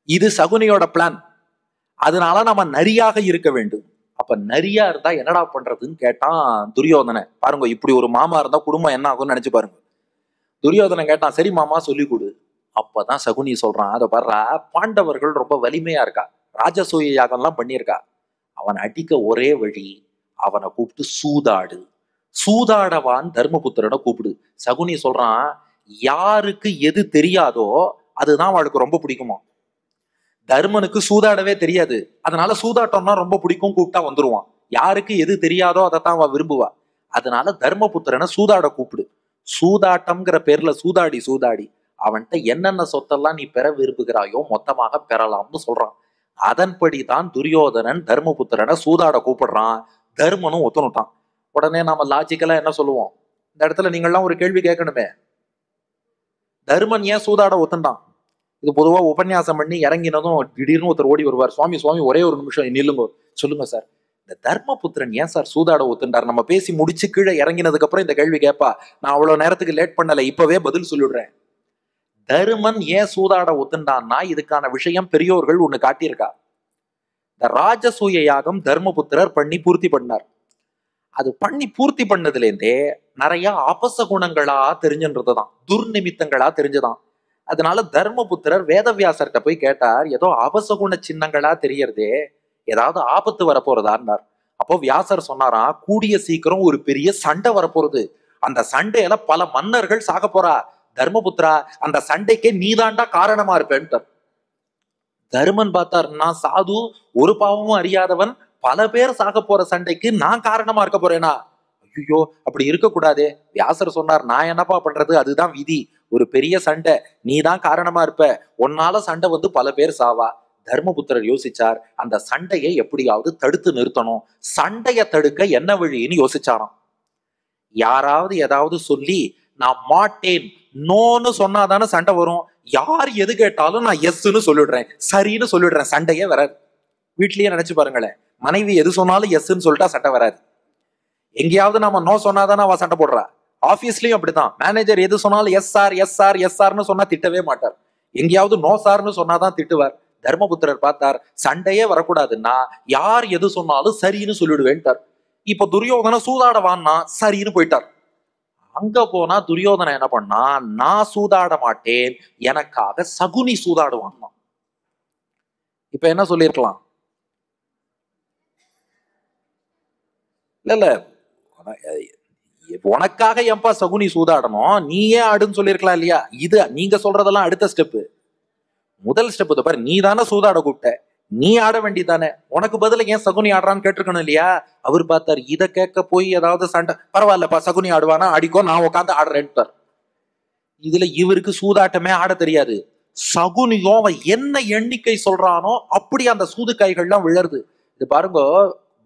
இது சகுனியோட பிளான். அதனால நம்ம நரியாக இருக்க வேண்டும். அப்ப நரியா இருந்தா என்னடா பண்றதுன்னு கேட்டான் துரியோதனை. பாருங்க, இப்படி ஒரு மாமா இருந்தா குடும்பம் என்ன ஆகும்னு நினைச்சு பாருங்க. துரியோதனை கேட்டான், சரி மாமா சொல்லி கொடு. அப்பதான் சகுனி சொல்றான், அதை பாடுறா, பாண்டவர்கள் ரொம்ப வலிமையா இருக்கா, ராஜசூய யாகம்லாம் பண்ணியிருக்கா. அவன் அடிக்க ஒரே வழி, அவனை கூப்பிட்டு சூதாடு, சூதாடவான் தர்மபுத்திரனை கூப்பிடு. சகுனி சொல்றான், யாருக்கு எது தெரியாதோ அதுதான் அவளுக்கு ரொம்ப பிடிக்குமா. தர்மனுக்கு சூதாடவே தெரியாது, அதனால சூதாட்டம்னா ரொம்ப பிடிக்கும், கூப்பிட்டா வந்துருவான். யாருக்கு எது தெரியாதோ அதைத்தான் அவ விரும்புவா. அதனால தர்மபுத்திரனை சூதாட கூப்பிடு. சூதாட்டம்ங்கிற பேர்ல சூதாடி சூதாடி அவன்கிட்ட என்னென்ன சொத்தெல்லாம் நீ பெற விரும்புகிறாயோ மொத்தமாக பெறலாம்னு சொல்றான். அதன்படிதான் துரியோதனன் தர்மபுத்திரனை சூதாட கூப்பிடுறான். தர்மனும் ஒத்துனுட்டான். உடனே நாம லாஜிக்கலா என்ன சொல்லுவோம், இந்த இடத்துல நீங்கள்லாம் ஒரு கேள்வி கேட்கணுமே, தர்மன் ஏன் சூதாட ஒத்துண்டான்? இது பொதுவா உபன்யாசம் பண்ணி இறங்கினதும் திடீர்னு ஒருத்தர் ஓடி வருவார், சுவாமி சுவாமி ஒரே ஒரு நிமிஷம் நில்லுங்க, சொல்லுங்க சார், இந்த தர்மபுத்திரன் ஏன் சார் சூதாட ஒத்துண்டார்? நம்ம பேசி முடிச்சு கீழே இறங்கினதுக்கு அப்புறம் இந்த கேள்வி கேட்பா. நான் அவ்வளவு நேரத்துக்கு லேட் பண்ணல, இப்பவே பதில் சொல்லிடுறேன். தருமன் ஏன் சூதாட ஒத்துண்டான்னா இதுக்கான விஷயம் பெரியோர்கள் ஒண்ணு காட்டியிருக்கா. இந்த ராஜசூய யாகம் தர்மபுத்திரர் பண்ணி பூர்த்தி பண்ணார். அது பண்ணி பூர்த்தி பண்ணதுல இருந்தே நிறைய அபசகுணங்களா தெரிஞ்சுன்றதுதான், துர்நிமித்தங்களா தெரிஞ்சுதான். அதனால தர்மபுத்திரர் வேதவியாசர்கிட்ட போய் கேட்டார், ஏதோ அபசகுண சின்னங்களா தெரியறதே, ஏதாவது ஆபத்து வரப்போறதான்னார். அப்போ வியாசர் சொன்னாராம், கூடிய சீக்கிரம் ஒரு பெரிய சண்டை வரப்போறது, அந்த சண்டையில பல மன்னர்கள் சாக போறா, தர்மபுத்திரா அந்த சண்டைக்கே நீதாண்டா காரணமா இருப்பேன்ட்டார். தர்மன் பார்த்தார், நான் சாது, ஒரு பாவமும் அறியாதவன், பல பேர் சாக போற சண்டைக்கு நான் காரணமா இருக்க போறேனா? ஐயோ அப்படி இருக்கக்கூடாதே. வியாசர் சொன்னார், நான் என்னப்பா பண்றது, அதுதான் விதி, ஒரு பெரிய சண்டை, நீ தான் காரணமா இருப்ப, உன்னால சண்டை வந்து பல பேர் சாவா. தர்மபுத்திரர் யோசிச்சார், அந்த சண்டையை எப்படியாவது தடுத்து நிறுத்தணும், சண்டையை தடுக்க என்ன வழின்னு யோசிச்சாராம். யாராவது ஏதாவது சொல்லி நான் மாட்டேன் நோன்னு சொன்னாதானே சண்டை வரும். யார் எது கேட்டாலும் நான் எஸ்ன்னு சொல்லிடுறேன், சரின்னு சொல்லிடுறேன், சண்டையே வராது. வீட்லயே நினைச்சு பாருங்களேன், மனைவி எது சொன்னாலும் எஸ்ன்னு சொல்லிட்டா சண்டை வராது. எங்கேயாவது நாம நோ சொன்னாதானே அவ சண்டை போடுறா. ஆபீஸ்லயும் அப்படிதான், மேனேஜர் எது சொன்னாலும் yes sir yes sir yes சார்னு சொன்னா திட்டவே மாட்டார், எங்கேயாவது நோ சார்னு சொன்னாதான் திட்டுவார். தர்மபுத்திரர் பார்த்தார், சண்டையே வரக்கூடாதுன்னா யார் எது சொன்னாலும் சரின்னு சொல்லிடுவேன்ட்டார். இப்ப துரியோதன சூதாடவான்னா சரின்னு போயிட்டார். அங்க போனா துரியோதனை என்ன பண்ணா, நான் சூதாட மாட்டேன், எனக்காக சகுனி சூதாடுவான். இப்ப என்ன சொல்லிருக்கலாம், இல்ல உனக்காக ஏன்பா சகுனி சூதாடணும், நீயே ஆடுன்னு சொல்லிருக்கலாம் இல்லையா? இது நீங்க சொல்றதெல்லாம் அடுத்த ஸ்டெப்பு. முதல் ஸ்டெப் பாரு, நீ தானே சூதாட கூப்பிட்ட, நீ ஆட வேண்டியதானே, உனக்கு பதில ஏன் சகுனி ஆடுறான்னு கேட்டிருக்கணும் இல்லையா? அவர் பார்த்தார், இதை கேட்க போய் ஏதாவது சண்டை, பரவாயில்லப்பா சகுனி ஆடுவானா ஆடிக்கோ, நான் உட்காந்து ஆடுறேன்ட்டார். இதுல இவருக்கு சூதாட்டமே ஆட தெரியாது. சகுனியும் அவன் என்ன எண்ணிக்கை சொல்றானோ அப்படி அந்த சூது கைகள்லாம் விழருது. இது பாருங்க,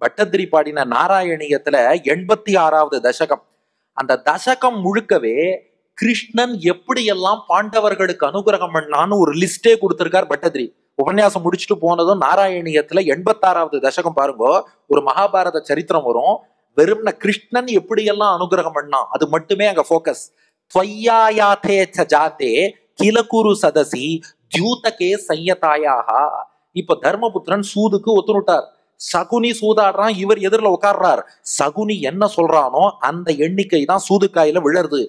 பட்டத்திரி பாடின நாராயணியத்துல 86வது தசகம், அந்த தசகம் முழுக்கவே கிருஷ்ணன் எப்படியெல்லாம் பாண்டவர்களுக்கு அனுகிரகம் பண்ணான்னு ஒரு லிஸ்டே கொடுத்திருக்கார் பட்டத்திரி. உபன்யாசம் முடிச்சுட்டு போனதும் நாராயணியத்துல 86வது தசகம் பாருங்க, ஒரு மகாபாரத சரித்திரம் வரும், வெறும்ன கிருஷ்ணன் எப்படியெல்லாம் அனுகிரகம் பண்ணான் அது மட்டுமே அங்க போக்கஸ். துவய்யாயாதே ஜாதே கிலகுரு சதசி தியூதகே சையதாயாக. இப்ப தர்மபுத்திரன் சூதுக்கு ஒத்துனுட்டார், சகுனி சூதாடுறான், இவர் எதிரில் உட்கார்றார். சகுனி என்ன சொல்றானோ அந்த எண்ணிக்கை தான் சூதுக்காயில விழருது.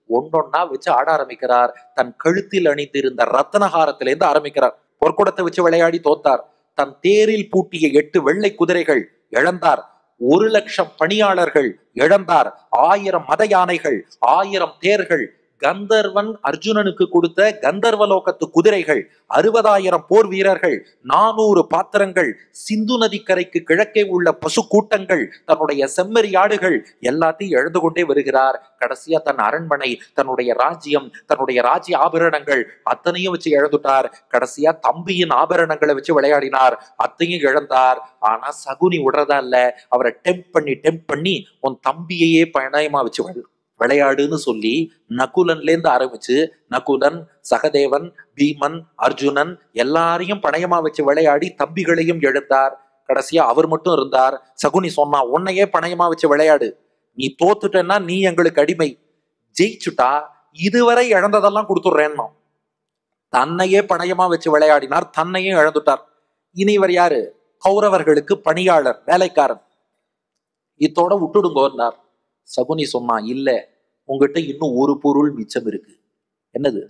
ஒன்னொன்னா வச்சு ஆட ஆரம்பிக்கிறார். தன் கழுத்தில் அணிந்திருந்த ரத்தனஹாரத்திலிருந்து ஆரம்பிக்கிறார். பொற்குடத்தை வச்சு விளையாடி தோத்தார். தன் தேரில் பூட்டிய 8 வெள்ளை குதிரைகள் இழந்தார். 1,00,000 பணியாளர்கள் இழந்தார். 1000 மத யானைகள், 1000 தேர்கள், கந்தர்வன் அர்ஜுனனுக்கு கொடுத்த கந்தர்வலோகத்து குதிரைகள், 60,000 போர் வீரர்கள், 400 பாத்திரங்கள், சிந்து நதிக்கரைக்கு கிழக்கே உள்ள பசு கூட்டங்கள், தன்னுடைய செம்மறி ஆடுகள் எல்லாத்தையும் எழுந்து கொண்டே வருகிறார். கடைசியா தன் அரண்மனை, தன்னுடைய ராஜ்யம், தன்னுடைய ராஜ்ய ஆபரணங்கள் அத்தனையும் வச்சு இழந்துட்டார். கடைசியா தம்பியின் ஆபரணங்களை வச்சு விளையாடினார், அத்தையும் இழந்தார். ஆனா சகுனி விடுறதா இல்ல, அவரை டெம்ப் பண்ணி உன் தம்பியையே பணயமா வச்சு விளையாடுன்னு சொல்லி நகுலன்ல இருந்து ஆரம்பிச்சு நகுலன், சகதேவன், பீமன், அர்ஜுனன் எல்லாரையும் பணயமா வச்சு விளையாடி தம்பிகளையும் எழுந்தார். கடைசியா அவர் மட்டும் இருந்தார். சகுனி சொன்னா, உன்னையே பணயமா வச்சு விளையாடு, நீ தோத்துட்டேன்னா நீ எங்களுக்கு அடிமை, ஜெயிச்சுட்டா இதுவரை இழந்ததெல்லாம் கொடுத்துடுறேன்னா. தன்னையே பணயமா வச்சு விளையாடினார், தன்னையும் இழந்துட்டார். இனி இவர் யாரு? கௌரவர்களுக்கு பணியாளர், வேலைக்காரன். இத்தோட விட்டுடுங்கோன்னார். சகுனி சொன்னான், இல்ல, உங்ககிட்ட இன்னும் ஒரு பொருள் மிச்சம் இருக்கு. என்னது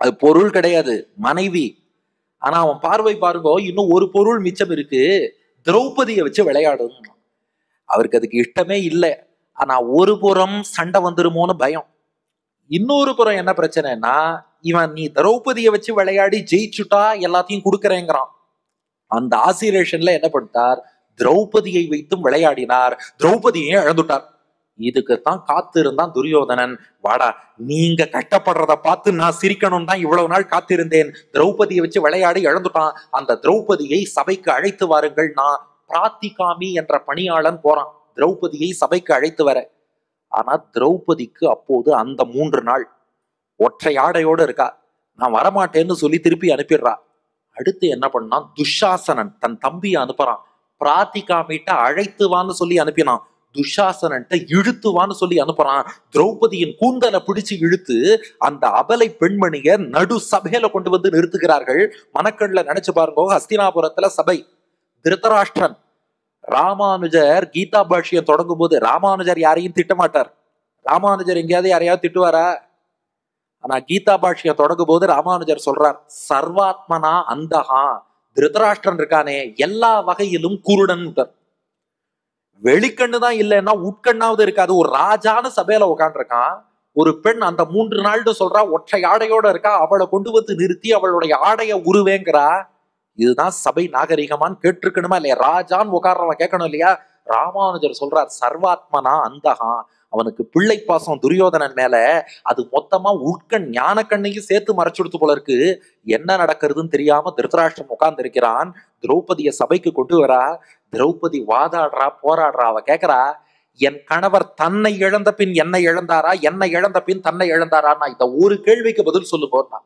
அது? பொருள் கிடையாது, மனைவி. ஆனா அவன் பார்வை பாருங்க, இன்னும் ஒரு பொருள் மிச்சம் இருக்கு, திரௌபதியை வச்சு விளையாடும். அவருக்கு அதுக்கு இஷ்டமே இல்லை. ஆனா ஒரு புறம் சண்டை வந்துருமோன்னு பயம், இன்னொரு புறம் என்ன பிரச்சனைனா, இவன் நீ திரௌபதியை வச்சு விளையாடி ஜெயிச்சுட்டா எல்லாத்தையும் கொடுக்கறேங்கிறான். அந்த ஆசிரேஷன்ல என்ன பண்ணிட்டார்? திரௌபதியை வைத்தும் விளையாடினார், திரௌபதியை இழந்துட்டார். இதுக்குத்தான் காத்து இருந்தான் துரியோதனன். வாடா, நீங்க கஷ்டப்படுறத பார்த்து நான் சிரிக்கணும் தான் இவ்வளவு நாள் காத்திருந்தேன். திரௌபதியை வச்சு விளையாடி இழந்துட்டான், அந்த திரௌபதியை சபைக்கு அழைத்து வாருங்கள். நான் பிராத்திகாமி என்ற பணியாளன் போறான் திரௌபதியை சபைக்கு அழைத்து வர. ஆனா திரௌபதிக்கு அப்போது அந்த 3 நாள் ஒற்றை ஆடையோடு இருக்கா. நான் வரமாட்டேன்னு சொல்லி திருப்பி அனுப்பிடுறா. அடுத்து என்ன பண்ணான்? துஷாசனன் தன் தம்பியை அனுப்புறான். பிராத்திகாமிட்ட அழைத்துவான்னு சொல்லி அனுப்பினான், துஷாசனன்ட்ட இழுத்துவான்னு சொல்லி அனுப்புறான். திரௌபதியின் கூந்தலை பிடிச்சு இழுத்து அந்த அபலை பெண்மணிய நடு சபையில கொண்டு வந்து நிறுத்துகிறார்கள். மனக்கண்ல நினைச்சு பாருங்க, ஹஸ்தினாபுரத்துல சபை. திருதராஷ்டிரன், ராமானுஜர் கீதா பாஷ்யம் தொடங்கும் போது ராமானுஜர் யாரையும் திட்டமாட்டார். ராமானுஜர் எங்கேயாவது யாரையாவது திட்டுவாரா? ஆனா கீதா பாஷ்யம் தொடங்கும் போது ராமானுஜர் சொல்றார், சர்வாத்மனா அந்தகா. திருதராஷ்டிரன் இருக்கானே எல்லா வகையிலும் குருடன். வெளிக்கண்ணுதான் இல்லைன்னா உட்கண்ணாவது இருக்காது. ஒரு ராஜான சபையில உட்காந்துருக்கான், ஒரு பெண் அந்த 3 நாள்னு சொல்றா, ஒற்றை ஆடையோட இருக்கா. அவளை கொண்டு வந்து நிறுத்தி அவளுடைய ஆடைய உருவேங்கிறா. இதுதான் சபை நாகரிகமான்னு கேட்டிருக்கணுமா இல்லையா? ராஜான்னு உட்கார்றவன் கேட்கணும் இல்லையா? ராமானுஜர் சொல்றார், சர்வாத்மனா அந்தகா. அவனுக்கு பிள்ளை பாசம் துரியோதனன் மேல, அது மொத்தமா உட்கண் ஞான கண்ணையும் சேர்த்து மறைச்சுடுத்து போல இருக்கு. என்ன நடக்கிறதுன்னு தெரியாம திருதராஷ்டிரன் உட்கார்ந்து இருக்கிறான். திரௌபதியை சபைக்கு கொண்டு வரா. திரௌபதி வாதாடுறா, போராடுறா. அவ கேட்கிறா, என் கணவர் தன்னை இழந்த பின் என்னை இழந்தாரா, என்னை இழந்த பின் தன்னை இழந்தாரா? நான் இந்த ஒரு கேள்விக்கு பதில் சொல்லு போறா.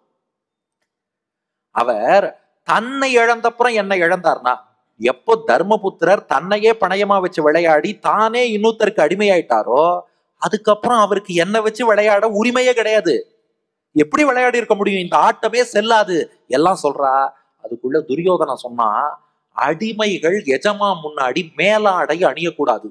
அவர் தன்னை இழந்தப்புறம் என்னை இழந்தார்னா, எப்போ தர்மபுத்திரர் தன்னையே பணயமா வச்சு விளையாடி தானே இன்னொருத்தருக்கு அடிமையாயிட்டாரோ, அதுக்கப்புறம் அவருக்கு என்ன வச்சு விளையாட உரிமையே கிடையாது. எப்படி விளையாடி இருக்க முடியும்? இந்த ஆட்டமே செல்லாது எல்லாம் சொல்றா. அதுக்குள்ள துரியோதன சொன்னா, அடிமைகள் எஜமா முன்னாடி மேலாடை அணியக்கூடாது,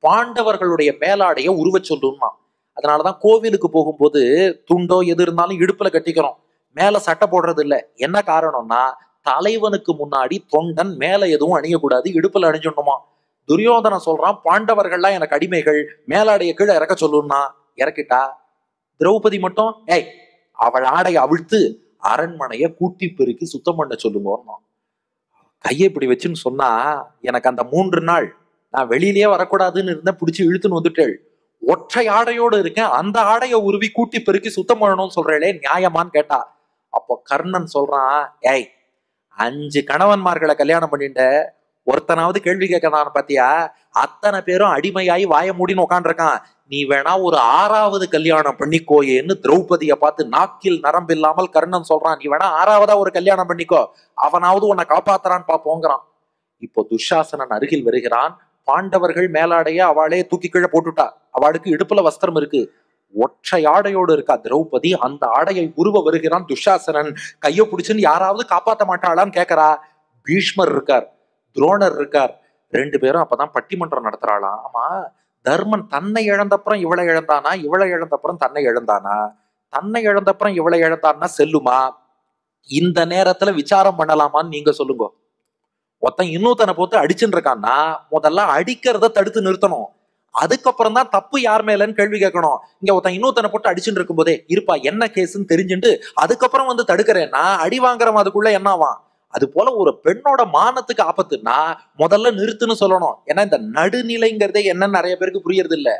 பாண்டவர்களுடைய மேலாடைய உருவ சொல்லுமா. அதனாலதான் கோவிலுக்கு போகும்போது துண்டோ எது இருந்தாலும் இடுப்புல கட்டிக்கிறோம், மேல சட்டை போடுறது இல்ல. என்ன காரணம்னா, தலைவனுக்கு முன்னாடி தொண்டன் மேல எதுவும் அணியக்கூடாது, இடுப்புல அணிஞ்சுடணுமா. துரியோதன சொல்றான், பாண்டவர்கள்லாம் எனக்கு அடிமைகள், மேலாடைய கீழே இறக்க சொல்லுன்னா. இறக்கிட்டா. திரௌபதி மட்டும், ஏய், அவள் ஆடைய அவிழ்த்து அரண்மனைய கூட்டி பெருக்கி சுத்தம் பண்ண சொல்லுங்க. கையை இப்படி வச்சுன்னு சொன்னா, எனக்கு அந்த 3 நாள் நான் வெளியிலேயே வரக்கூடாதுன்னு இருந்தேன், பிடிச்சி இழுத்துன்னு வந்துட்டேள். ஒற்றை ஆடையோடு இருக்கேன், அந்த ஆடைய உருவி கூட்டி பெருக்கி சுத்தம் பண்ணணும்னு சொல்றேளே, நியாயமான்னு கேட்டா. அப்போ கர்ணன் சொல்றான், ஏய், 5 கணவன்மார்களை கல்யாணம் பண்ணிட்ட, ஒருத்தனாவது கேள்வி கேட்கறான் பாத்தியா? அத்தனை பேரும் அடிமையாயி வாய மூடின்னு உட்காந்துருக்கான். நீ வேணா ஒரு 6வது கல்யாணம் பண்ணிக்கோயேன்னு திரௌபதியை பார்த்து நாக்கில் நரம்பு இல்லாமல் கர்ணன் சொல்றான். நீ வேணா 6வதா ஒரு கல்யாணம் பண்ணிக்கோ, அவனாவது உன்னை காப்பாத்துறான்னு பாப்போங்கிறான். இப்போ துஷாசனன் அருகில் வருகிறான். பாண்டவர்கள் மேலாடைய அவளே தூக்கி கீழே போட்டுட்டா. அவளுக்கு இடுப்புல வஸ்திரம் இருக்கு, ஒற்றை ஆடையோடு இருக்கா திரௌபதி. அந்த ஆடையை உருவ வருகிறான் துஷாசனன். கையை பிடிச்சுன்னு யாராவது காப்பாற்ற மாட்டாளான்னு கேட்கறா. பீஷ்மர் இருக்கார், துரோணர் இருக்கார். 2 பேரும் அப்பதான் பட்டிமன்றம் நடத்துறாளாம். ஆமா, தர்மன் தன்னை இழந்தப்புறம் இவளை இழந்தானா, இவளை இழந்தப்புறம் தன்னை இழந்தானா? தன்னை இழந்தப்புறம் இவளை இழந்தான்னா செல்லுமா? இந்த நேரத்துல விசாரம் பண்ணலாமான்னு நீங்க சொல்லுங்க. ஒருத்தன் இன்னொருத்தனை போட்டு அடிச்சுட்டு இருக்கான்னா, முதல்ல அடிக்கிறத தடுத்து நிறுத்தணும், அதுக்கப்புறம் தான் தப்பு யார் மேலன்னு கேள்வி கேட்கணும். இங்க ஒருத்தன் இன்னொருத்தனை போட்டு அடிச்சுட்டு இருக்கும் போதே, இருப்பா என்ன கேஸ்ன்னு தெரிஞ்சுட்டு அதுக்கப்புறம் வந்து தடுக்கிறேன்னா அடி வாங்குறவன் அதுக்குள்ள என்ன ஆவான்? அது போல ஒரு பெண்ணோட மானத்துக்கு ஆபத்துன்னா முதல்ல நிறுத்துன்னு சொல்லணும். ஏன்னா இந்த நடுநிலைங்கிறதே என்னன்னு நிறைய பேருக்கு புரியறது இல்ல.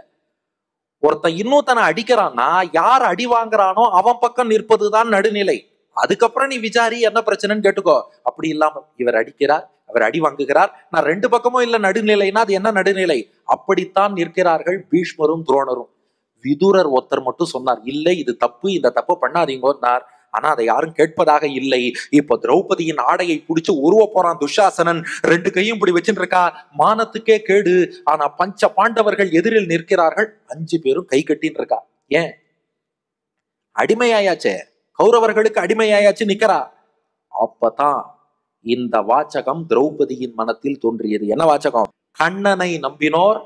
ஒருத்தன் இன்னொருத்தனை அடிக்கிறான்னா, யார் அடி வாங்குறானோ அவன் பக்கம் நிற்பதுதான் நடுநிலை. அதுக்கப்புறம் நீ விசாரி என்ன பிரச்சனைன்னு கேட்டுக்கோ. அப்படி இல்லாம இவர் அடிக்கிறார், அவர் அடி வாங்குகிறார், நான் 2 பக்கமும் இல்ல நடுநிலைன்னா அது என்ன நடுநிலை? அப்படித்தான் நிற்கிறார்கள் பீஷ்மரும் துரோணரும். விதுரர் ஒருத்தர் மட்டும் சொன்னார், இல்லை இது தப்பு, இந்த தப்பு பண்ணாதீங்கன்னார். ஆனா அதை யாரும் கேட்பதாக இல்லை. இப்போ திரௌபதியின் ஆடையை பிடிச்சு உருவ போறான் துஷாசனன். 2 கையும் இப்படி வச்சுட்டு இருக்கா, மானத்துக்கே கேடு. ஆனா பஞ்ச பாண்டவர்கள் எதிரில் நிற்கிறார்கள், 5 பேரும் கை கட்டின்னு இருக்கா. ஏன்? அடிமையாயாச்சே, கௌரவர்களுக்கு அடிமையாயாச்சு நிக்கிறா. அப்பதான் இந்த வாச்சகம் திரௌபதியின் மனத்தில் தோன்றியது. என்ன வாச்சகம்? கண்ணனை நம்பினோர்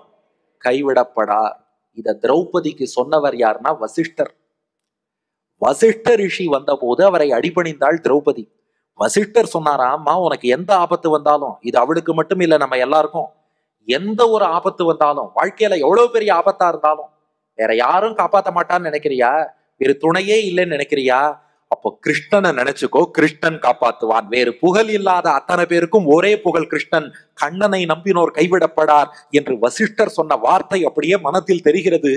கைவிடப்படார். இத திரௌபதிக்கு சொன்னவர் யாருன்னா வசிஷ்டர். வசிஷ்ட ரிஷி வந்த போது அவரை அடிபணிந்தாள் திரௌபதி. வசிஷ்டர் சொன்னாராம்மா, உனக்கு எந்த ஆபத்து வந்தாலும், இது அவளுக்கு மட்டும் இல்ல, நம்ம எல்லாருக்கும் எந்த ஒரு ஆபத்து வந்தாலும், வாழ்க்கையில எவ்வளவு பெரிய ஆபத்தா இருந்தாலும் வேற யாரும் காப்பாத்த மாட்டான்னு நினைக்கிறியா? வேறு துணையே இல்லைன்னு நினைக்கிறியா? அப்போ கிருஷ்ணனை நினைச்சுக்கோ, கிருஷ்ணன் காப்பாத்துவான். வேறு புகழ் இல்லாத அத்தனை பேருக்கும் ஒரே புகழ் கிருஷ்ணன். கண்ணனை நம்பினோர் கைவிடப்படார் என்று வசிஷ்டர் சொன்ன வார்த்தை அப்படியே மனத்தில் தெரிகிறது.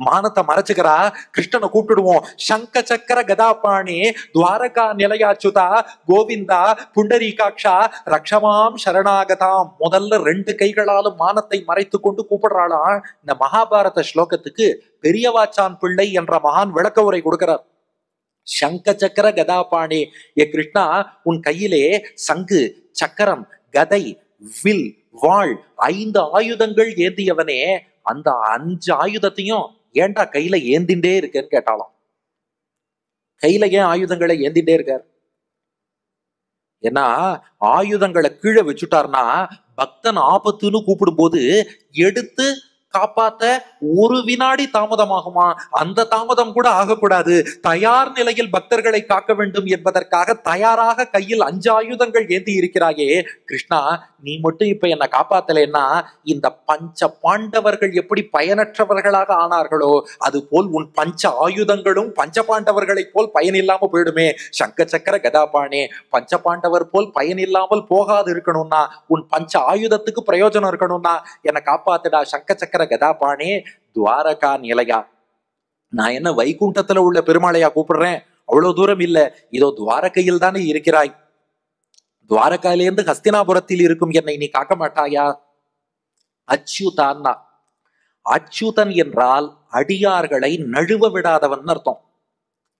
மானத்தை மறைச்சுக்கிறா. கிருஷ்ணனை கூப்பிடுவோம். சங்க சக்கர கதாபாணி துவாரகா நிலையாச்சுதா கோவிந்தா புண்டரீகாட்சா ரக்ஷமாம் சரணாகதாம். முதல்ல 2 கைகளாலும் மானத்தை மறைத்து கொண்டு கூப்பிடுறாளாம். இந்த மகாபாரத ஸ்லோகத்துக்கு பெரியவாச்சான் பிள்ளை என்ற மகான் விளக்க உரை கொடுக்கிறார். சங்க சக்கர கதாபாணி, ஏ கிருஷ்ணா, உன் கையிலே சங்கு, சக்கரம், கதை, வில், வாழ் 5 ஆயுதங்கள் ஏந்தியவனே, அந்த 5 ஆயுதத்தையும் ஏன்டா கையில ஏந்திண்டே இருக்கேன்னு கேட்டாலும். கையில ஏன் ஆயுதங்களை ஏந்திண்டே இருக்கார்? ஏன்னா ஆயுதங்களை கீழே வச்சுட்டார்னா பக்தன் ஆபத்துன்னு கூப்பிடும் போது எடுத்து காப்பாத்த 1 வினாடி தாமதமாகுமா? அந்த தாமதம் கூட ஆகக்கூடாது. தயார் நிலையில் பக்தர்களை காக்க வேண்டும் என்பதற்காக தயாராக கையில் 5 ஆயுதங்கள் ஏந்தி இருக்கிறாயே கிருஷ்ணா, நீ மட்டும் இப்ப என்ன காப்பாத்தலைன்னா இந்த பஞ்ச பாண்டவர்கள் எப்படி பயனற்றவர்களாக ஆனார்களோ அது போல் உன் பஞ்ச ஆயுதங்களும் பஞ்ச பாண்டவர்களை போல் பயனில்லாம போயிடுமே. சங்க சக்கர கதாபாணி, பஞ்ச பாண்டவர் போல் பயனில்லாமல் போகாது இருக்கணும்னா, உன் பஞ்ச ஆயுதத்துக்கு பிரயோஜனம் இருக்கணும்னா என்னை காப்பாத்துடா சங்க சக்கர கதாபாணி துவாரகா நிலையா. நான் என்ன வைகுண்டத்துல உள்ள பெருமாளையா கூப்பிடுறேன்? அவ்வளவு தூரம் இல்ல, இதோ துவாரகையில் தானே இருக்கிறாய். துவாரகாயிலிருந்து ஹஸ்தினாபுரத்தில் இருக்கும் என்னை நீ காக்க மாட்டாயா? அச்சுதான்னா, அச்சுதன் என்றால் அடியார்களை நழுவ விடாதவன் அர்த்தம்.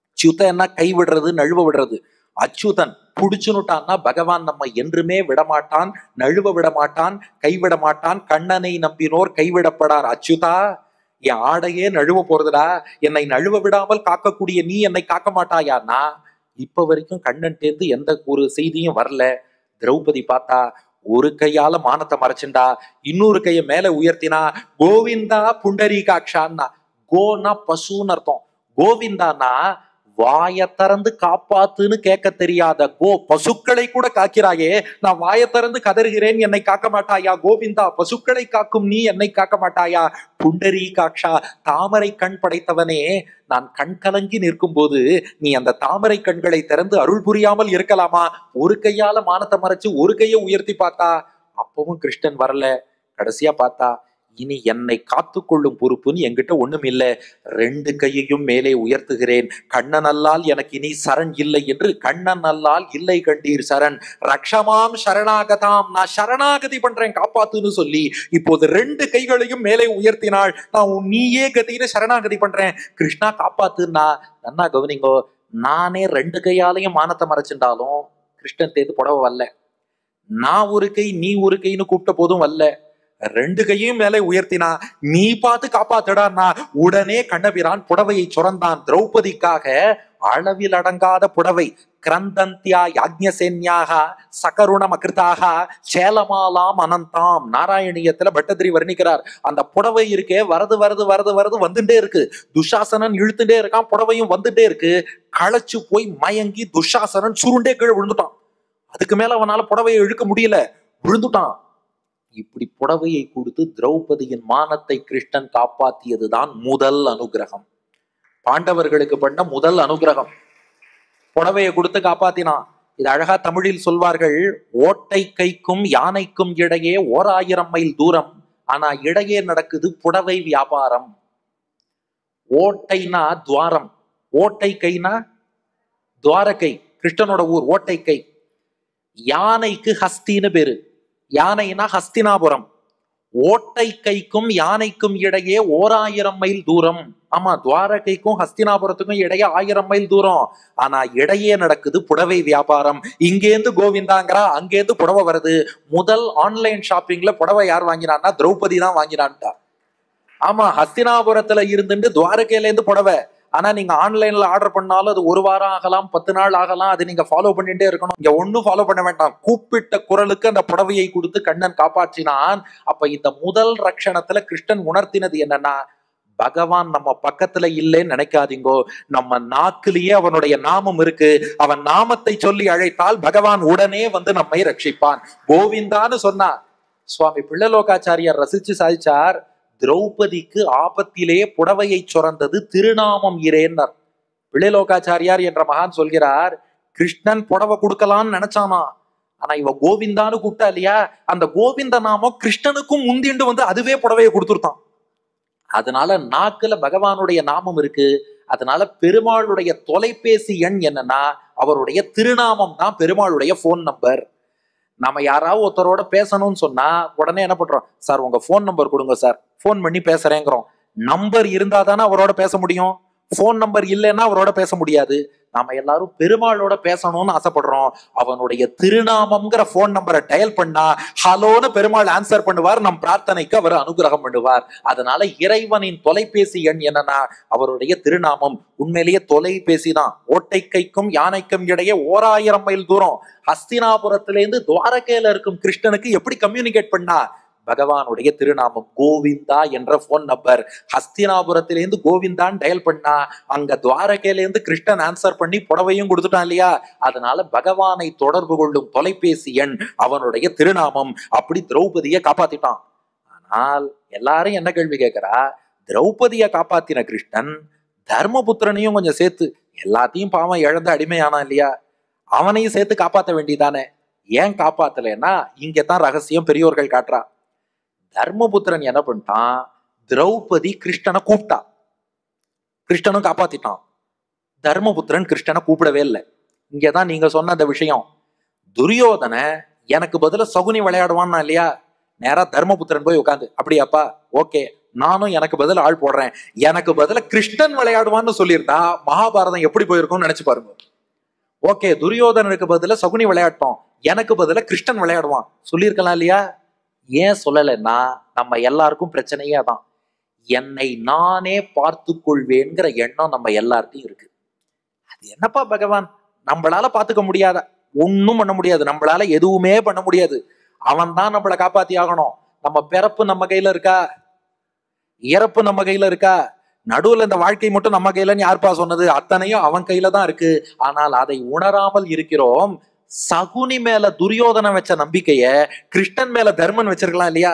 அச்சுதன்னா கை விடுறது, நழுவ விடுறது. அச்சுதன் புடிச்சுனுட்டான்னா பகவான் நம்ம என்றுமே விடமாட்டான், நழுவ விடமாட்டான், கைவிட மாட்டான். கண்ணனை நம்பினோர் கைவிடப்படார். அச்சுதா, என் ஆடையே நழுவ போறதுடா, என்னை நழுவ விடாமல் காக்கக்கூடிய நீ என்னை காக்க மாட்டாயான்னா இப்ப வரைக்கும் கண்ணன் தேர்ந்து எந்த ஒரு செய்தியும் வரல. திரௌபதி பார்த்தா, ஒரு கையால மானத்தை மறைச்சுண்டா, இன்னொரு கையை மேல உயர்த்தினா கோவிந்தா புண்டரீகாட்சான்னா. கோனா பசுன்னு அர்த்தம். கோவிந்தானா வாய திறந்து காப்பாத்துன்னு கேட்க தெரியாத கோ பசுக்களை கூட காக்கிறாயே, நான் வாய திறந்து கதறுகிறேன், என்னை காக்க மாட்டாயா? கோவிந்தா, பசுக்களை காக்கும் நீ என்னை காக்க மாட்டாயா? புண்டரீகாட்சா, தாமரை கண் படைத்தவனே, நான் கண் கலங்கி நிற்கும் போது நீ அந்த தாமரை கண்களை திறந்து அருள் புரியாமல் இருக்கலாமா? ஒரு கையால மானத்தை மறைச்சு ஒரு கையை உயர்த்தி பார்த்தா அப்பவும் கிருஷ்ணன் வரல. கடைசியா பார்த்தா இனி என்னை காத்து கொள்ளும் பொறுப்புன்னு என்கிட்ட ஒண்ணும் இல்லை, 2 கையையும் மேலே உயர்த்துகிறேன். கண்ணன் அல்லால் எனக்கு இனி சரண் இல்லை என்று, கண்ணன் அல்லால் இல்லை கண்டீர் சரண், ரக்ஷமாம் சரணாகதாம், நான் சரணாகதி பண்றேன் காப்பாத்துன்னு சொல்லி இப்போது 2 கைகளையும் மேலே உயர்த்தினாள். நான் நீயே கதின்னு சரணாகதி பண்றேன், கிருஷ்ணா காப்பாத்துன்னா. நன்னா கவனிங்கோ, நானே 2 கையாலையும் மானத்தை மறைச்சுட்டாலும் கிருஷ்ணன் தேர்ந்து புடவை வரல. நான் ஒரு கை நீ ஒரு கைன்னு கூப்பிட்ட போதும் வரல. 2 கையும் மேலே உயர்த்தினா, நீ பார்த்து காப்பாத்துடான்னா உடனே கண்ணபிரான் புடவையை சுரந்தான். திரௌபதிக்காக அளவில் அடங்காத புடவை. கிரந்தந்தியா யாக்ஞசேன்யாக சகருணம் அகிருதாக சேலமாலாம் அனந்தாம். நாராயணியத்துல பட்டதிரி வர்ணிக்கிறார். அந்த புடவை இருக்கே, வரது வரது வரது வரது வந்துட்டே இருக்கு. துஷாசனன் இழுத்துட்டே இருக்கான், புடவையும் வந்துட்டே இருக்கு. களைச்சு போய் மயங்கி துஷாசனன் சுருண்டே கீழே விழுந்துட்டான். அதுக்கு மேல அவனால புடவையை இழுக்க முடியல, விழுந்துட்டான். இப்படி புடவையை கொடுத்து திரௌபதியின் மானத்தை கிருஷ்ணன் காப்பாத்தியதுதான் முதல் அனுகிரகம். பாண்டவர்களுக்கு பண்ண முதல் அனுகிரகம். புடவையை கொடுத்து காப்பாத்தினான். இது அழகா தமிழில் சொல்வார்கள், ஓட்டை கைக்கும் யானைக்கும் இடையே 1000 மைல் தூரம், ஆனா இடையே நடக்குது புடவை வியாபாரம். ஓட்டைனா துவாரம், ஓட்டை கைனா துவாரகை, கிருஷ்ணனோட ஊர் ஓட்டை கை. யானைக்கு ஹஸ்தின்னு பேரு, யானைனா ஹஸ்தினாபுரம். ஓட்டை கைக்கும் யானைக்கும் இடையே 1000 மைல் தூரம். ஆமா, துவாரகைக்கும் ஹஸ்தினாபுரத்துக்கும் இடையே 1000 மைல் தூரம். ஆனா இடையே நடக்குது புடவை வியாபாரம். இங்கேருந்து கோவிந்தாங்கிறா, அங்கேருந்து புடவை வருது. முதல் ஆன்லைன் ஷாப்பிங்ல புடவை யார் வாங்கினான்னா திரௌபதி தான் வாங்கினான்ட்டா. ஆமா, ஹஸ்தினாபுரத்துல இருந்துட்டு துவாரகையில இருந்து புடவை, ஆனா நீங்க ஆன்லைன்ல ஆர்டர் பண்ணாலும் அது 1 வாரம் ஆகலாம், 10 நாள் ஆகலாம். அது நீங்க ஃபாலோ பண்ணிட்டே இருக்கணும். இங்க ஒன்னும் ஃபாலோ பண்ண வேண்டாம். கூப்பிட்ட குரலுக்கு அந்த புடவையை கொடுத்து கண்ணன் காப்பாற்றினான். அப்ப இந்த முதல் ரட்சணத்துல கிருஷ்ணன் உணர்த்தினது என்னன்னா, பகவான் நம்ம பக்கத்துல இல்லைன்னு நினைக்காதீங்கோ. நம்ம நாக்கிலேயே அவனுடைய நாமம் இருக்கு. அவன் நாமத்தை சொல்லி அழைத்தால் பகவான் உடனே வந்து நம்மை ரட்சிப்பான். கோவிந்தான்னு சொன்னா சுவாமி பிள்ளலோகாச்சாரியார் ரசிச்சு சாதிச்சார். திரௌபதிக்கு ஆபத்திலே புடவையை சுரந்தது திருநாமம் இரேன்னர். பிள்ளலோகாச்சாரியார் என்ற மகான் சொல்கிறார், கிருஷ்ணன் புடவை கொடுக்கலான்னு நினைச்சானா, ஆனா இவ கோவிந்தான்னு கூப்பிட்டா இல்லையா, அந்த கோவிந்த நாமம் கிருஷ்ணனுக்கும் முந்திண்டு வந்து அதுவே புடவையை கொடுத்துருத்தான். அதனால நாக்குல பகவானுடைய நாமம் இருக்கு. அதனால பெருமாளுடைய தொலைபேசி எண் என்னன்னா அவருடைய திருநாமம் தான் பெருமாளுடைய போன் நம்பர். நம்ம யாராவது ஒருத்தரோட பேசணும்னு சொன்னா உடனே என்ன பண்றோம், சார் உங்க போன் நம்பர் கொடுங்க சார், போன் பண்ணி பேசுறேங்கிறோம். நம்பர் இருந்தா தானே அவரோட பேச முடியும். போன் நம்பர் இல்லைன்னா அவரோட பேச முடியாது. நாம எல்லாரும் பெருமாளோட பேசணும்னு ஆசைப்படுறோம். அவனுடைய திருநாமம்ங்கிற போன் நம்பரை டயல் பண்ணா ஹலோன்னு பெருமாள் ஆன்சர் பண்ணுவார். நம் பிரார்த்தனைக்கு அவர் அனுகிரகம் பண்ணுவார். அதனால இறைவனின் தொலைபேசி எண் என்னன்னா அவருடைய திருநாமம். உண்மையிலேயே தொலைபேசி தான். ஓட்டை கைக்கும் யானைக்கும் இடையே 1000 மைல் தூரம். ஹஸ்தினாபுரத்திலேருந்து துவாரகையில இருக்கும் கிருஷ்ணனுக்கு எப்படி கம்யூனிகேட் பண்ணா, பகவானுடைய திருநாமம் கோவிந்தா என்ற போன் நம்பர். ஹஸ்தினாபுரத்திலேருந்து கோவிந்தான் டயல் பண்ணா அங்க துவாரகையிலேருந்து கிருஷ்ணன் ஆன்சர் பண்ணி புடவையும் கொடுத்துட்டான் இல்லையா. அதனால பகவானை தொடர்பு கொள்ளும் தொலைபேசி எண் அவனுடைய திருநாமம். அப்படி திரௌபதியை காப்பாத்திட்டான். ஆனால் எல்லாரும் என்ன கேள்வி கேட்கிறா, திரௌபதியை காப்பாத்தின கிருஷ்ணன் தர்மபுத்திரனையும் கொஞ்சம் சேர்த்து, எல்லாத்தையும் பாவம் இழந்த அடிமையானா இல்லையா, அவனையும் சேர்த்து காப்பாற்ற வேண்டியதானே. ஏன் காப்பாத்தலைன்னா இங்கதான் ரகசியம் பெரியோர்கள் காட்டுறா. தர்மபுத்திரன் என்ன பண்ணிட்டான், திரௌபதி கிருஷ்ணனை கூப்பிட்டா, கிருஷ்ணனும் காப்பாத்திட்டான். தர்மபுத்திரன் கிருஷ்ணனை கூப்பிடவே இல்லை. இங்கதான் நீங்க சொன்ன அந்த விஷயம். துரியோதனை எனக்கு பதில சகுனி விளையாடுவான்னா இல்லையா, நேரா தர்மபுத்திரன் போய் உட்காந்து, அப்படியாப்பா ஓகே நானும் எனக்கு பதில் ஆள் போடுறேன், எனக்கு பதில கிருஷ்ணன் விளையாடுவான்னு சொல்லியிருந்தா மகாபாரதம் எப்படி போயிருக்கும்னு நினைச்சு பாருங்க. ஓகே துரியோதனனுக்கு பதில சகுனி விளையாட்டோம், எனக்கு பதில கிருஷ்ணன் விளையாடுவான் சொல்லியிருக்கலாம் இல்லையா. ஏன் சொல்லலைன்னா நம்ம எல்லாருக்கும் பிரச்சனையே தான். என்னை நானே பார்த்து கொள்வேங்கிற எண்ணம் நம்ம எல்லார்ட்டையும் இருக்கு. அது என்னப்பா பகவான் நம்மளால பாத்துக்க முடியாத, ஒன்னும் பண்ண முடியாது, நம்மளால எதுவுமே பண்ண முடியாது, அவன் தான் நம்மளை காப்பாத்தி ஆகணும். நம்ம பிறப்பு நம்ம கையில இருக்கா, இறப்பு நம்ம கையில இருக்கா, நடுவுல இந்த வாழ்க்கை மட்டும் நம்ம கையிலன்னு யாருப்பா சொன்னது, அத்தனையும் அவன் கையில தான் இருக்கு. ஆனால் அதை உணராமல் இருக்கிறோம். சகுனி மேல துரியோதன வச்ச நம்பிக்கைய கிருஷ்ணன் மேல தர்மன் வச்சிருக்கலாம் இல்லையா.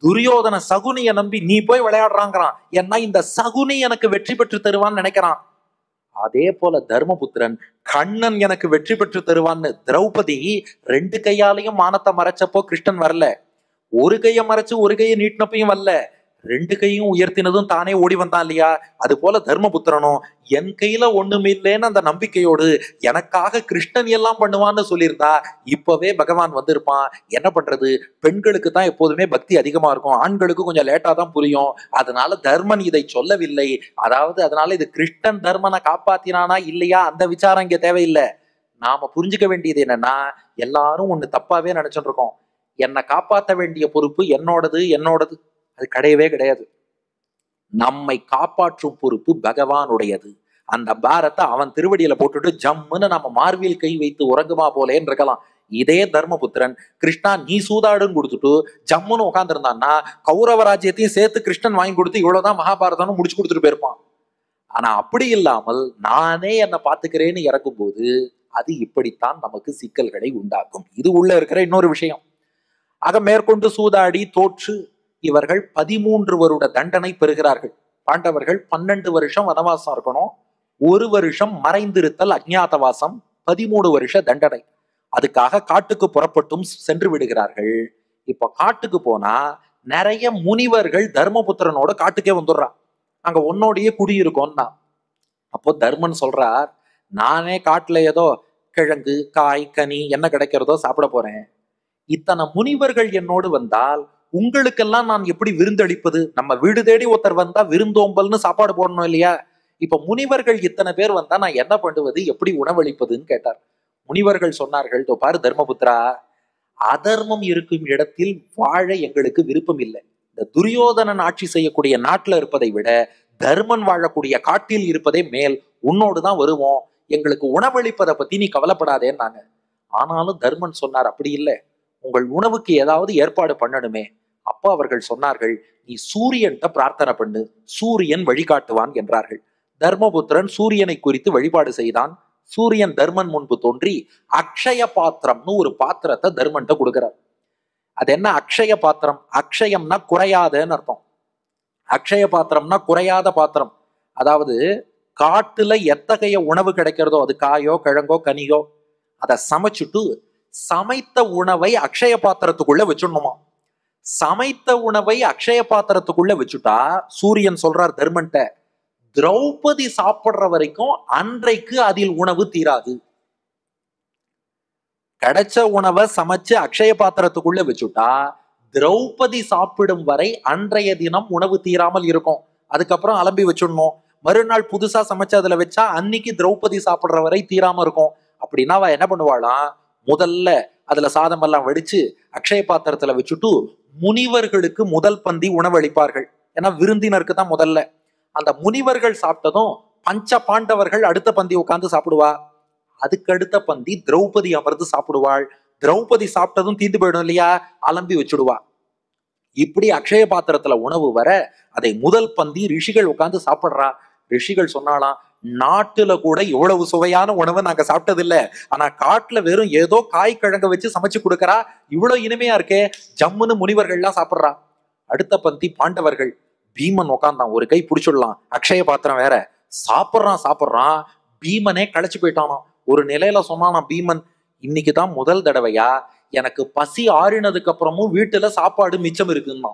துரியோதன சகுனிய நம்பி நீ போய் விளையாடுறாங்கிறான், ஏன்னா இந்த சகுனி எனக்கு வெற்றி பெற்று தருவான்னு நினைக்கிறான். அதே போல தர்மபுத்திரன் கண்ணன் எனக்கு வெற்றி பெற்று தருவான்னு திரௌபதி 2 கையாலையும் மானத்தை மறைச்சப்போ கிருஷ்ணன் வரல, ஒரு கையை மறைச்சு ஒரு கையை நீட்டினப்பையும் வரல, 2 கையும் உயர்த்தினதும் தானே ஓடி வந்தான் இல்லையா. அது போல தர்மபுத்திரனும் என் கையில ஒண்ணுமே இல்லைன்னு அந்த நம்பிக்கையோடு எனக்காக கிருஷ்ணன் எல்லாம் பண்ணுவான்னு சொல்லியிருந்தா இப்பவே பகவான் வந்திருப்பான். என்ன பண்றது, பெண்களுக்கு தான் எப்போதுமே பக்தி அதிகமா இருக்கும், ஆண்களுக்கு கொஞ்சம் லேட்டா தான் புரியும். அதனால தர்மன் இதை சொல்லவில்லை. அதனால இது கிருஷ்ணன் தர்மனை காப்பாத்தினானா இல்லையா அந்த விசாரம் இங்க தேவையில்லை. நாம புரிஞ்சுக்க வேண்டியது என்னன்னா, எல்லாரும் ஒண்ணு தப்பாவே நினைச்சுட்டு இருக்கோம். என்னை காப்பாற்ற வேண்டிய பொறுப்பு என்னோடது. அது கிடையவே கிடையாது. நம்மை காப்பாற்றும் பொறுப்பு பகவானுடையது. அந்த பாரத்தை அவன் திருவடியில போட்டுட்டு ஜம்முன்னு நம்ம மார்பில் கை வைத்து உறங்குமா போலேன்னு இருக்கலாம். இதே தர்மபுத்திரன் கிருஷ்ணா நீ சூதாடுன்னு கொடுத்துட்டு ஜம்முன்னு உட்காந்துருந்தான்னா கௌரவ ராஜ்யத்தையும் சேர்த்து கிருஷ்ணன் வாங்கி கொடுத்து இவ்வளவுதான் மகாபாரதம்னு முடிச்சு கொடுத்துட்டு போயிருப்பான். ஆனா அப்படி இல்லாமல் நானே என்னை பாத்துக்கிறேன்னு இறக்கும் போது அது இப்படித்தான் நமக்கு சிக்கல்களை உண்டாக்கும். இது உள்ள இருக்கிற இன்னொரு விஷயம். ஆக மேற்கொண்டு சூதாடி தோற்று இவர்கள் 13 வருட தண்டனை பெறுகிறார்கள். பாண்டவர்கள் 12 வருஷம் வனவாசம் இருக்கணும், 1 வருஷம் மறைந்திருத்தல் அஜ்ஞாதவாசம், 13 வருஷ தண்டனை. அதுக்காக காட்டுக்கு புறப்பட்டும் சென்று விடுகிறார்கள். இப்ப காட்டுக்கு போனா நிறைய முனிவர்கள் தர்மபுத்திரனோட காட்டுக்கே வந்துடுறா, அங்க உன்னோடையே குடியிருக்கோம்னா. அப்போ தர்மன் சொல்றார், நானே காட்டுல ஏதோ கிழங்கு காய் கனி என்ன கிடைக்கிறதோ சாப்பிட போறேன், இத்தனை முனிவர்கள் என்னோடு வந்தால் உங்களுக்கெல்லாம் நான் எப்படி விருந்தளிப்பது? நம்ம வீடு தேடி ஒருத்தர் வந்தா விருந்தோம்பல்னு சாப்பாடு போடணும் இல்லையா. இப்ப முனிவர்கள் இத்தனை பேர் வந்தா நான் என்ன பண்ணுவது, எப்படி உணவளிப்பதுன்னு கேட்டார். முனிவர்கள் சொன்னார்கள், பாரு தர்மபுத்திரா, அதர்மம் இருக்கும் இடத்தில் வாழ எங்களுக்கு விருப்பம் இல்லை. இந்த துரியோதனன் ஆட்சி செய்யக்கூடிய நாட்டுல இருப்பதை விட தர்மன் வாழக்கூடிய காட்டில் இருப்பதே மேல், உன்னோடுதான் வருவோம், எங்களுக்கு உணவளிப்பதை பத்தி நீ கவலைப்படாதேன்னாங்க. ஆனாலும் தர்மன் சொன்னார், அப்படி இல்லை, உங்கள் உணவுக்கு ஏதாவது ஏற்பாடு பண்ணணுமே. அப்ப அவர்கள் சொன்னார்கள், நீ சூரியன்ட்ட பிரார்த்தனை பண்ணு, சூரியன் வழிகாட்டுவான் என்றார்கள். தர்மபுத்திரன் சூரியனை குறித்து வழிபாடு செய்தான். சூரியன் தர்மன் முன்பு தோன்றி அக்ஷய பாத்திரம்னு ஒரு பாத்திரத்தை தர்மன்ட்ட கொடுக்கிறார். அது என்ன அக்ஷய பாத்திரம்? அக்ஷயம்னா குறையாதன்னு அர்த்தம். அக்ஷய பாத்திரம்னா குறையாத பாத்திரம். அதாவது காட்டுல எத்தகைய உணவு கிடைக்கிறதோ, அது காயோ கிழங்கோ கனியோ, அதை சமைச்சுட்டு சமைத்த உணவை அக்ஷய பாத்திரத்துக்குள்ள வச்சுடணுமா. சமைத்த உணவை அக்ஷய பாத்திரத்துக்குள்ள வச்சுட்டா சூரியன் சொல்றார் தர்மன்ட்ட, திரௌபதி சாப்பிடுற வரைக்கும் அன்றைக்கு அதில் உணவு தீராது. கிடைச்ச உணவை சமைச்சு அக்ஷய பாத்திரத்துக்குள்ள வச்சுட்டா திரௌபதி சாப்பிடும் வரை அன்றைய தினம் உணவு தீராமல் இருக்கும். அதுக்கப்புறம் அலம்பி வச்சுடணும். மறுநாள் புதுசா சமைச்சு அதுல வச்சா அன்னைக்கு திரௌபதி சாப்பிடுற வரை தீராம இருக்கும். அப்படின்னா அவ என்ன பண்ணுவாளாம், முதல்ல அதுல சாதம் எல்லாம் வடிச்சு அக்ஷய பாத்திரத்துல வச்சுட்டு முனிவர்களுக்கு முதல் பந்தி உணவளிப்பார்கள். ஏன்னா விருந்தினருக்கு தான் முதல்ல. அந்த முனிவர்கள் சாப்பிட்டதும் பஞ்ச பாண்டவர்கள் அடுத்த பந்தி உட்கார்ந்து சாப்பிடுவா. அதுக்கு அடுத்த பந்தி திரௌபதி அமர்ந்து சாப்பிடுவாள். திரௌபதி சாப்பிட்டதும் தீர்ந்து போயிடும் இல்லையா, அலம்பி வச்சுடுவா. இப்படி அக்ஷய பாத்திரத்துல உணவு வர அதை முதல் பந்தி ரிஷிகள் உட்கார்ந்து சாப்பிடுறா. ரிஷிகள் சொன்னாலாம், நாட்டுல கூட இவ்வளவு சுவையான உணவை நாங்க சாப்பிட்டதில்லை, ஆனா காட்டுல வெறும் ஏதோ காய் கிழங்க வச்சு சமைச்சு கொடுக்கறா, இவ்வளவு இனிமையா இருக்கே, ஜம்முன்னு முனிவர்கள்லாம் சாப்பிடுறா. அடுத்த பந்தி பாண்டவர்கள். பீமன் உட்கார்ந்தான், ஒரு கை பிடிச்சிடலாம், அக்ஷய பாத்திரம் வேற. சாப்பிடுறான். பீமனே களைச்சு போயிட்டானாம். ஒரு நிலையில சொன்னானா பீமன், இன்னைக்குதான் முதல் தடவையா எனக்கு பசி ஆறினதுக்கு அப்புறமும் வீட்டுல சாப்பாடு மிச்சம் இருக்குன்னா.